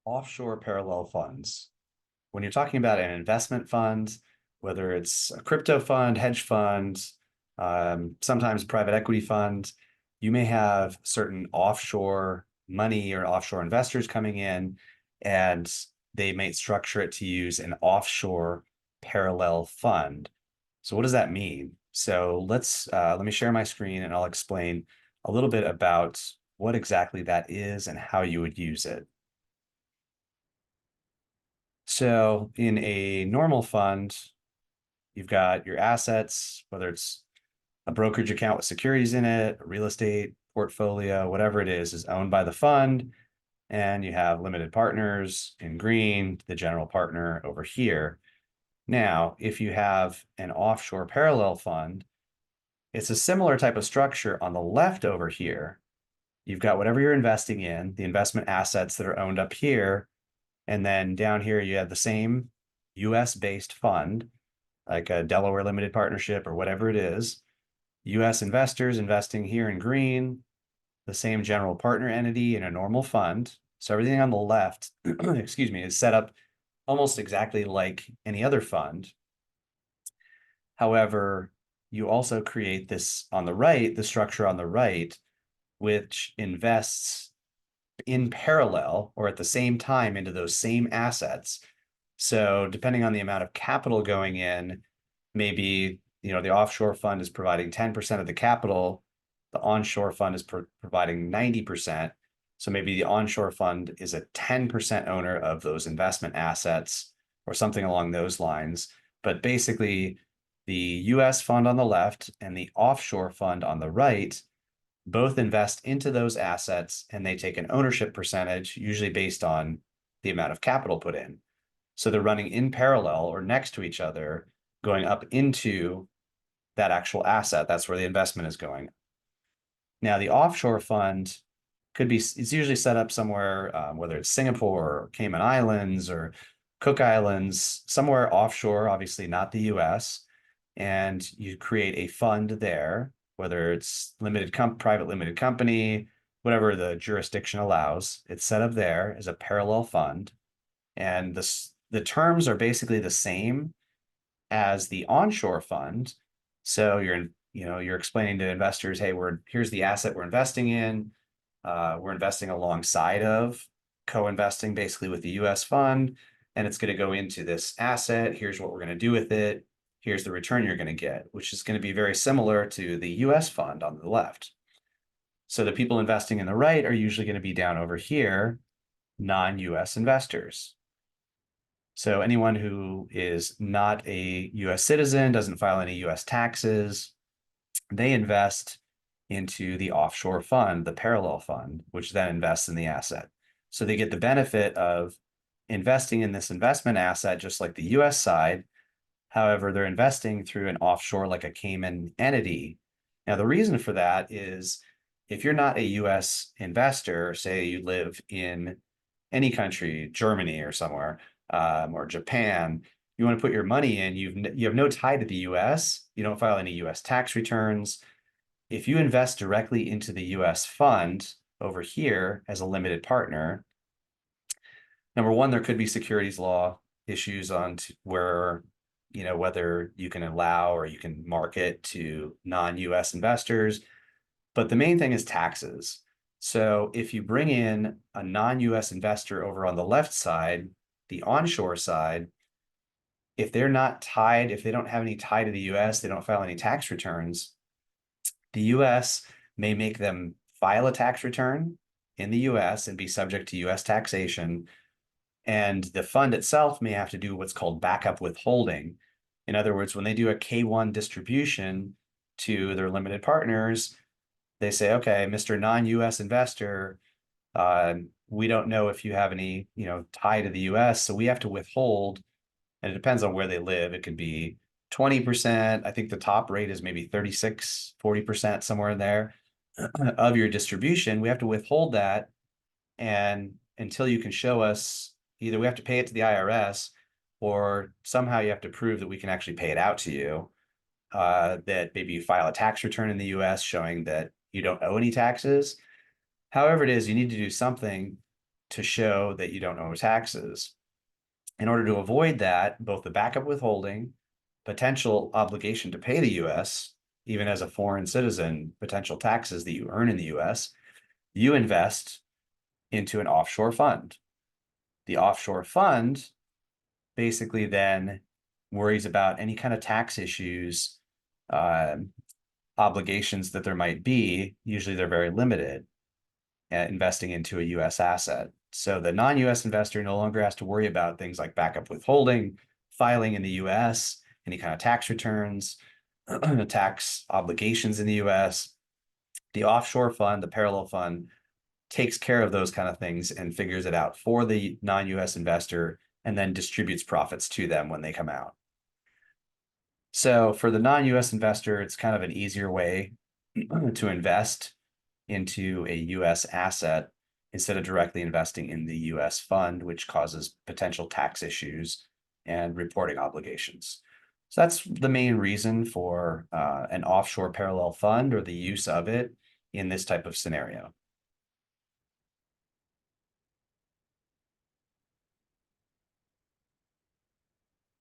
offshore parallel funds. When you're talking about an investment fund, whether it's a crypto fund, hedge fund, sometimes private equity fund, you may have certain offshore money or offshore investors coming in, and they may structure it to use an offshore parallel fund. So what does that mean? So let me share my screen and I'll explain a little bit about what exactly that is and how you would use it. So in a normal fund, you've got your assets, whether it's a brokerage account with securities in it, a real estate portfolio, whatever it is owned by the fund. And you have limited partners in green, the general partner over here. Now, if you have an offshore parallel fund, it's a similar type of structure on the left over here. You've got whatever you're investing in, the investment assets that are owned up here. And then down here, you have the same US-based fund, like a Delaware limited partnership or whatever it is. US investors investing here in green, the same general partner entity in a normal fund. So everything on the left, excuse me, is set up almost exactly like any other fund. However, you also create this on the right, the structure on the right, which invests in parallel or at the same time into those same assets. So depending on the amount of capital going in, maybe the offshore fund is providing 10% of the capital, the onshore fund is providing 90%. So maybe the onshore fund is a 10% owner of those investment assets or something along those lines. But basically, the US fund on the left and the offshore fund on the right both invest into those assets and they take an ownership percentage, usually based on the amount of capital put in. So they're running in parallel or next to each other, going up into that actual asset. That's where the investment is going. Now, the offshore fund it's usually set up somewhere, whether it's Singapore or Cayman Islands or Cook Islands, somewhere offshore, obviously not the US. And you create a fund there, whether it's private limited company, whatever the jurisdiction allows. It's set up there as a parallel fund. And the terms are basically the same as the onshore fund. So you're explaining to investors, hey, here's the asset we're investing in. We're investing alongside of co-investing basically with the US fund, and it's going to go into this asset. Here's what we're going to do with it. Here's the return you're going to get, which is going to be very similar to the US fund on the left. So the people investing in the right are usually going to be down over here, non-US investors. So anyone who is not a US citizen, doesn't file any US taxes, they invest into the offshore fund, the parallel fund, which then invests in the asset. So they get the benefit of investing in this investment asset, just like the US side. However, they're investing through an offshore, like a Cayman entity. Now, the reason for that is if you're not a US investor, say you live in any country, Germany or somewhere, or Japan, you want to put your money in, you have no tie to the US, you don't file any US tax returns. If you invest directly into the US fund over here as a limited partner, number one, there could be securities law issues on where, whether you can allow or you can market to non-US investors. But the main thing is taxes. So if you bring in a non-US investor over on the left side, the onshore side, if they're not tied, if they don't have any tie to the US, they don't file any tax returns, the US may make them file a tax return in the US and be subject to US taxation. And the fund itself may have to do what's called backup withholding. In other words, when they do a K-1 distribution to their limited partners, they say, okay, Mr. non-US investor, we don't know if you have any, tie to the US, so we have to withhold, and it depends on where they live. It could be 20%. I think the top rate is maybe 36, 40%, somewhere in there of your distribution. We have to withhold that. And until you can show us, either we have to pay it to the IRS or somehow you have to prove that we can actually pay it out to you, that maybe you file a tax return in the US showing that you don't owe any taxes. However it is, you need to do something to show that you don't owe taxes. In order to avoid that, both the backup withholding, potential obligation to pay the US, even as a foreign citizen, potential taxes that you earn in the US, you invest into an offshore fund. The offshore fund basically then worries about any kind of tax issues, obligations that there might be. Usually they're very limited at investing into a US asset. So the non-US investor no longer has to worry about things like backup withholding, filing in the US, any kind of tax returns, tax obligations in the US. The offshore fund, the parallel fund, takes care of those kind of things and figures it out for the non-US investor and then distributes profits to them when they come out. So for the non-US investor, it's kind of an easier way to invest into a US asset instead of directly investing in the US fund, which causes potential tax issues and reporting obligations. So that's the main reason for an offshore parallel fund or the use of it in this type of scenario.